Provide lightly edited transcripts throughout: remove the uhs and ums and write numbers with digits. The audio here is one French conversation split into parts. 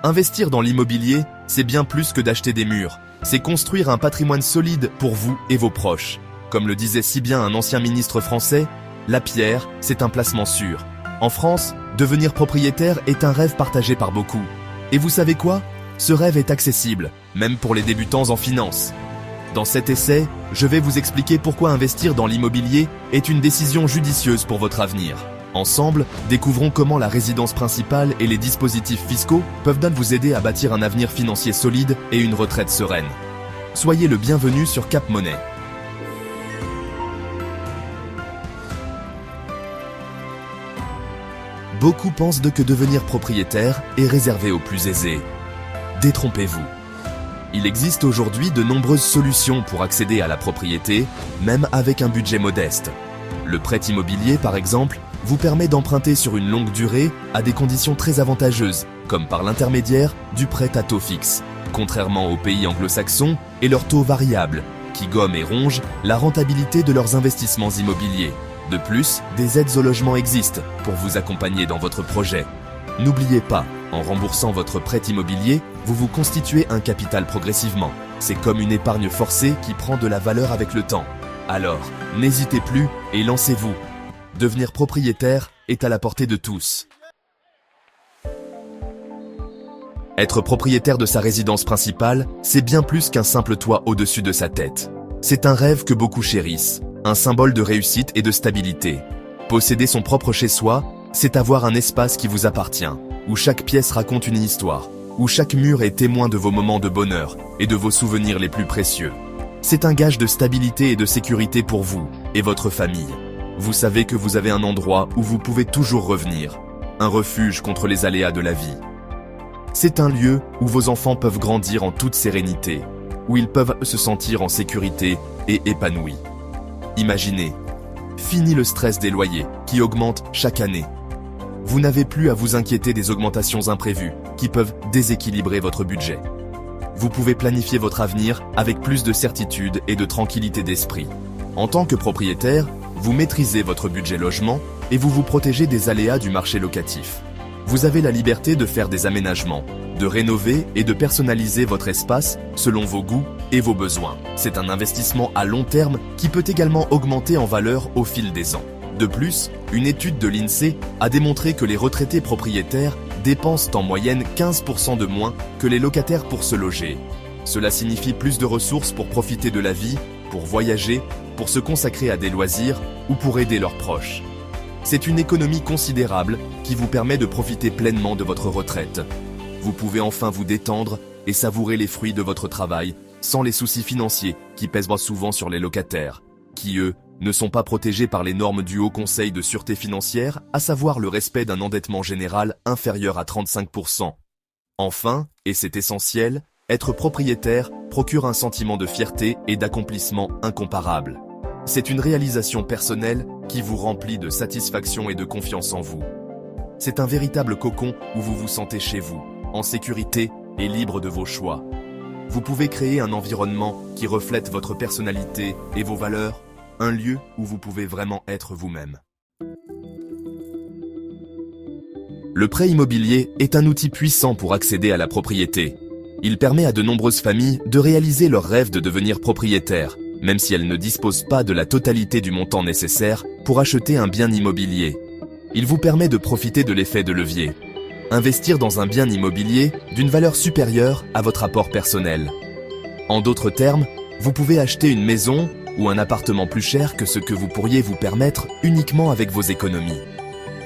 Investir dans l'immobilier, c'est bien plus que d'acheter des murs. C'est construire un patrimoine solide pour vous et vos proches. Comme le disait si bien un ancien ministre français, la pierre, c'est un placement sûr. En France, devenir propriétaire est un rêve partagé par beaucoup. Et vous savez quoi? Ce rêve est accessible, même pour les débutants en finance. Dans cet essai, je vais vous expliquer pourquoi investir dans l'immobilier est une décision judicieuse pour votre avenir. Ensemble, découvrons comment la résidence principale et les dispositifs fiscaux peuvent vous aider à bâtir un avenir financier solide et une retraite sereine. Soyez le bienvenu sur Cap Monnaie. Beaucoup pensent que devenir propriétaire est réservé aux plus aisés. Détrompez-vous. Il existe aujourd'hui de nombreuses solutions pour accéder à la propriété, même avec un budget modeste. Le prêt immobilier, par exemple, vous permet d'emprunter sur une longue durée à des conditions très avantageuses, comme par l'intermédiaire du prêt à taux fixe, contrairement aux pays anglo-saxons et leurs taux variables, qui gomment et rongent la rentabilité de leurs investissements immobiliers. De plus, des aides au logement existent pour vous accompagner dans votre projet. N'oubliez pas, en remboursant votre prêt immobilier, vous vous constituez un capital progressivement. C'est comme une épargne forcée qui prend de la valeur avec le temps. Alors, n'hésitez plus et lancez-vous. Devenir propriétaire est à la portée de tous. Être propriétaire de sa résidence principale, c'est bien plus qu'un simple toit au-dessus de sa tête. C'est un rêve que beaucoup chérissent, un symbole de réussite et de stabilité. Posséder son propre chez-soi, c'est avoir un espace qui vous appartient, où chaque pièce raconte une histoire, où chaque mur est témoin de vos moments de bonheur et de vos souvenirs les plus précieux. C'est un gage de stabilité et de sécurité pour vous et votre famille. Vous savez que vous avez un endroit où vous pouvez toujours revenir, un refuge contre les aléas de la vie. C'est un lieu où vos enfants peuvent grandir en toute sérénité, où ils peuvent se sentir en sécurité et épanouis. Imaginez, fini le stress des loyers qui augmentent chaque année. Vous n'avez plus à vous inquiéter des augmentations imprévues qui peuvent déséquilibrer votre budget. Vous pouvez planifier votre avenir avec plus de certitude et de tranquillité d'esprit. En tant que propriétaire, vous maîtrisez votre budget logement et vous vous protégez des aléas du marché locatif. Vous avez la liberté de faire des aménagements, de rénover et de personnaliser votre espace selon vos goûts et vos besoins. C'est un investissement à long terme qui peut également augmenter en valeur au fil des ans. De plus, une étude de l'INSEE a démontré que les retraités propriétaires dépensent en moyenne 15% de moins que les locataires pour se loger. Cela signifie plus de ressources pour profiter de la vie, pour voyager, pour se consacrer à des loisirs ou pour aider leurs proches. C'est une économie considérable qui vous permet de profiter pleinement de votre retraite. Vous pouvez enfin vous détendre et savourer les fruits de votre travail sans les soucis financiers qui pèsent souvent sur les locataires, qui eux ne sont pas protégés par les normes du Haut Conseil de sûreté financière, à savoir le respect d'un endettement général inférieur à 35%. Enfin, et c'est essentiel, être propriétaire procure un sentiment de fierté et d'accomplissement incomparable. C'est une réalisation personnelle qui vous remplit de satisfaction et de confiance en vous. C'est un véritable cocon où vous vous sentez chez vous, en sécurité et libre de vos choix. Vous pouvez créer un environnement qui reflète votre personnalité et vos valeurs, un lieu où vous pouvez vraiment être vous-même. Le prêt immobilier est un outil puissant pour accéder à la propriété. Il permet à de nombreuses familles de réaliser leur rêve de devenir propriétaire, même si elles ne disposent pas de la totalité du montant nécessaire pour acheter un bien immobilier. Il vous permet de profiter de l'effet de levier. Investir dans un bien immobilier d'une valeur supérieure à votre apport personnel. En d'autres termes, vous pouvez acheter une maison ou un appartement plus cher que ce que vous pourriez vous permettre uniquement avec vos économies.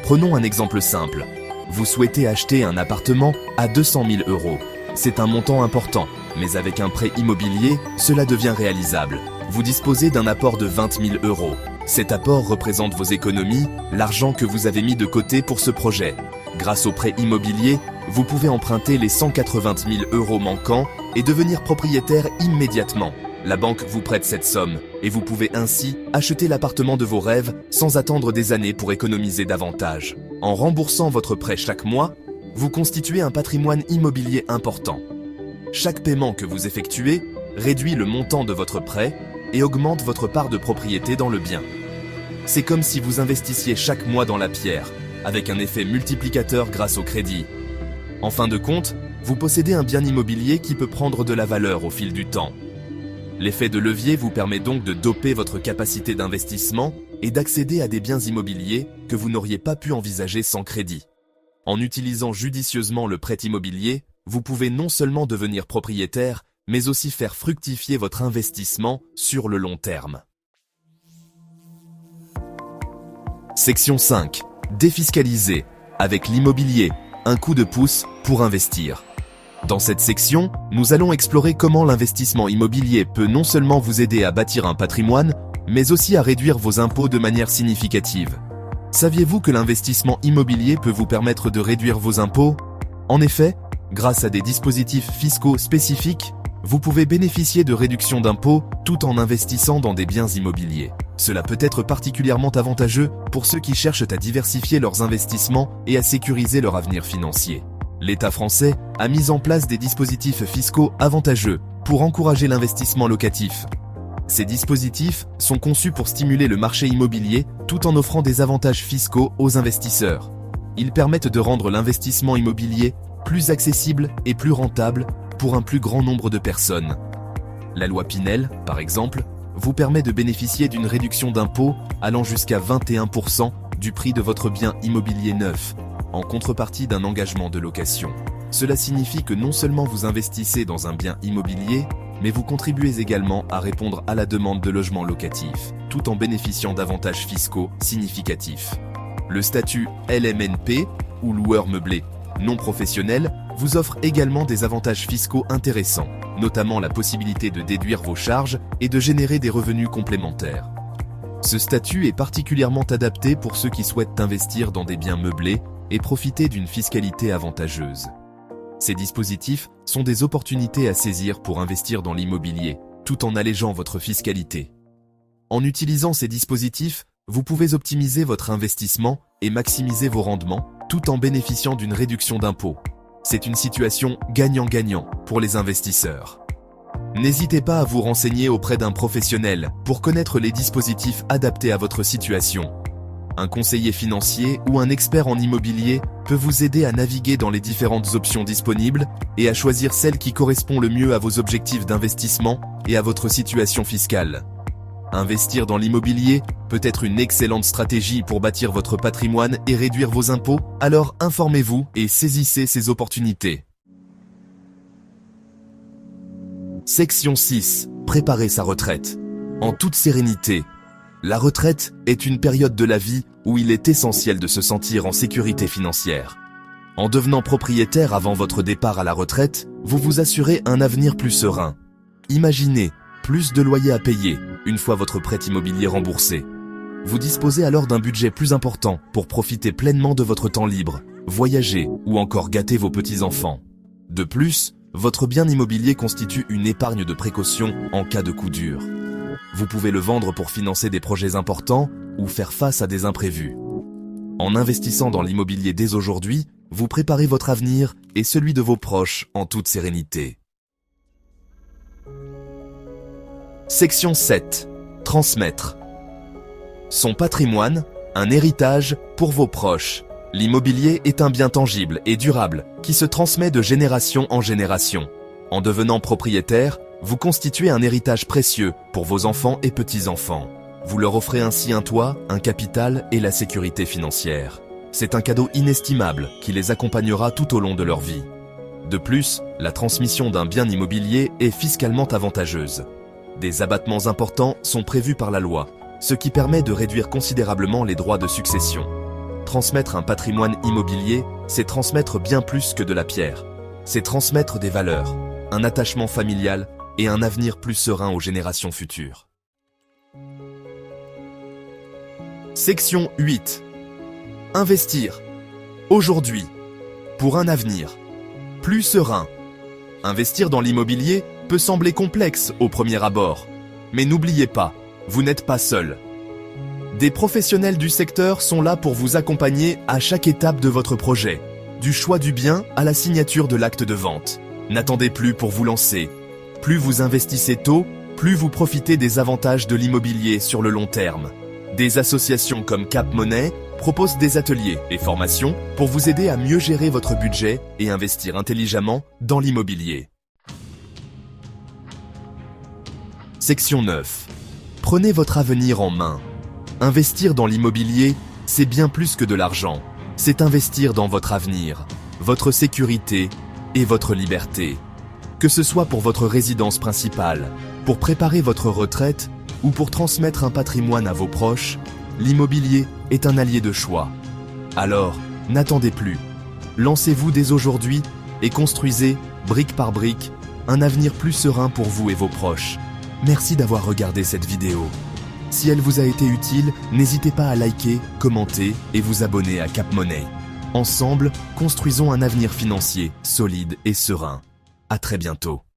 Prenons un exemple simple. Vous souhaitez acheter un appartement à 200 000 €. C'est un montant important, mais avec un prêt immobilier, cela devient réalisable. Vous disposez d'un apport de 20 000 €. Cet apport représente vos économies, l'argent que vous avez mis de côté pour ce projet. Grâce au prêt immobilier, vous pouvez emprunter les 180 000 € manquants et devenir propriétaire immédiatement. La banque vous prête cette somme et vous pouvez ainsi acheter l'appartement de vos rêves sans attendre des années pour économiser davantage. En remboursant votre prêt chaque mois, vous constituez un patrimoine immobilier important. Chaque paiement que vous effectuez réduit le montant de votre prêt et augmente votre part de propriété dans le bien. C'est comme si vous investissiez chaque mois dans la pierre, avec un effet multiplicateur grâce au crédit. En fin de compte, vous possédez un bien immobilier qui peut prendre de la valeur au fil du temps. L'effet de levier vous permet donc de doper votre capacité d'investissement et d'accéder à des biens immobiliers que vous n'auriez pas pu envisager sans crédit. En utilisant judicieusement le prêt immobilier, vous pouvez non seulement devenir propriétaire, mais aussi faire fructifier votre investissement sur le long terme. Section 5. Défiscaliser, avec l'immobilier, un coup de pouce pour investir. Dans cette section, nous allons explorer comment l'investissement immobilier peut non seulement vous aider à bâtir un patrimoine, mais aussi à réduire vos impôts de manière significative. Saviez-vous que l'investissement immobilier peut vous permettre de réduire vos impôts? En effet, grâce à des dispositifs fiscaux spécifiques, vous pouvez bénéficier de réductions d'impôts tout en investissant dans des biens immobiliers. Cela peut être particulièrement avantageux pour ceux qui cherchent à diversifier leurs investissements et à sécuriser leur avenir financier. L'État français a mis en place des dispositifs fiscaux avantageux pour encourager l'investissement locatif. Ces dispositifs sont conçus pour stimuler le marché immobilier tout en offrant des avantages fiscaux aux investisseurs. Ils permettent de rendre l'investissement immobilier plus accessible et plus rentable pour un plus grand nombre de personnes. La loi Pinel, par exemple, vous permet de bénéficier d'une réduction d'impôt allant jusqu'à 21% du prix de votre bien immobilier neuf, en contrepartie d'un engagement de location. Cela signifie que non seulement vous investissez dans un bien immobilier, mais vous contribuez également à répondre à la demande de logements locatifs, tout en bénéficiant d'avantages fiscaux significatifs. Le statut LMNP, ou loueur meublé non professionnel, vous offre également des avantages fiscaux intéressants, notamment la possibilité de déduire vos charges et de générer des revenus complémentaires. Ce statut est particulièrement adapté pour ceux qui souhaitent investir dans des biens meublés et profiter d'une fiscalité avantageuse. Ces dispositifs sont des opportunités à saisir pour investir dans l'immobilier, tout en allégeant votre fiscalité. En utilisant ces dispositifs, vous pouvez optimiser votre investissement et maximiser vos rendements, tout en bénéficiant d'une réduction d'impôts. C'est une situation gagnant-gagnant pour les investisseurs. N'hésitez pas à vous renseigner auprès d'un professionnel pour connaître les dispositifs adaptés à votre situation. Un conseiller financier ou un expert en immobilier peut vous aider à naviguer dans les différentes options disponibles et à choisir celle qui correspond le mieux à vos objectifs d'investissement et à votre situation fiscale. Investir dans l'immobilier peut être une excellente stratégie pour bâtir votre patrimoine et réduire vos impôts, alors informez-vous et saisissez ces opportunités. Section 6. Préparer sa retraite. En toute sérénité. La retraite est une période de la vie où il est essentiel de se sentir en sécurité financière. En devenant propriétaire avant votre départ à la retraite, vous vous assurez un avenir plus serein. Imaginez, plus de loyer à payer une fois votre prêt immobilier remboursé. Vous disposez alors d'un budget plus important pour profiter pleinement de votre temps libre, voyager ou encore gâter vos petits-enfants. De plus, votre bien immobilier constitue une épargne de précaution en cas de coup dur. Vous pouvez le vendre pour financer des projets importants ou faire face à des imprévus. En investissant dans l'immobilier dès aujourd'hui, vous préparez votre avenir et celui de vos proches en toute sérénité. Section 7. Transmettre. Son patrimoine, un héritage pour vos proches. L'immobilier est un bien tangible et durable qui se transmet de génération en génération. En devenant propriétaire, vous constituez un héritage précieux pour vos enfants et petits-enfants. Vous leur offrez ainsi un toit, un capital et la sécurité financière. C'est un cadeau inestimable qui les accompagnera tout au long de leur vie. De plus, la transmission d'un bien immobilier est fiscalement avantageuse. Des abattements importants sont prévus par la loi, ce qui permet de réduire considérablement les droits de succession. Transmettre un patrimoine immobilier, c'est transmettre bien plus que de la pierre. C'est transmettre des valeurs, un attachement familial et un avenir plus serein aux générations futures. Section 8. Investir. Aujourd'hui. Pour un avenir plus serein. Investir dans l'immobilier peut sembler complexe au premier abord. Mais n'oubliez pas, vous n'êtes pas seul. Des professionnels du secteur sont là pour vous accompagner à chaque étape de votre projet, du choix du bien à la signature de l'acte de vente. N'attendez plus pour vous lancer. Plus vous investissez tôt, plus vous profitez des avantages de l'immobilier sur le long terme. Des associations comme Cap Monnaie, propose des ateliers et formations pour vous aider à mieux gérer votre budget et investir intelligemment dans l'immobilier. Section 9. Prenez votre avenir en main. Investir dans l'immobilier, c'est bien plus que de l'argent. C'est investir dans votre avenir, votre sécurité et votre liberté. Que ce soit pour votre résidence principale, pour préparer votre retraite ou pour transmettre un patrimoine à vos proches, l'immobilier est un allié de choix. Alors, n'attendez plus. Lancez-vous dès aujourd'hui et construisez, brique par brique, un avenir plus serein pour vous et vos proches. Merci d'avoir regardé cette vidéo. Si elle vous a été utile, n'hésitez pas à liker, commenter et vous abonner à Cap Money. Ensemble, construisons un avenir financier solide et serein. À très bientôt.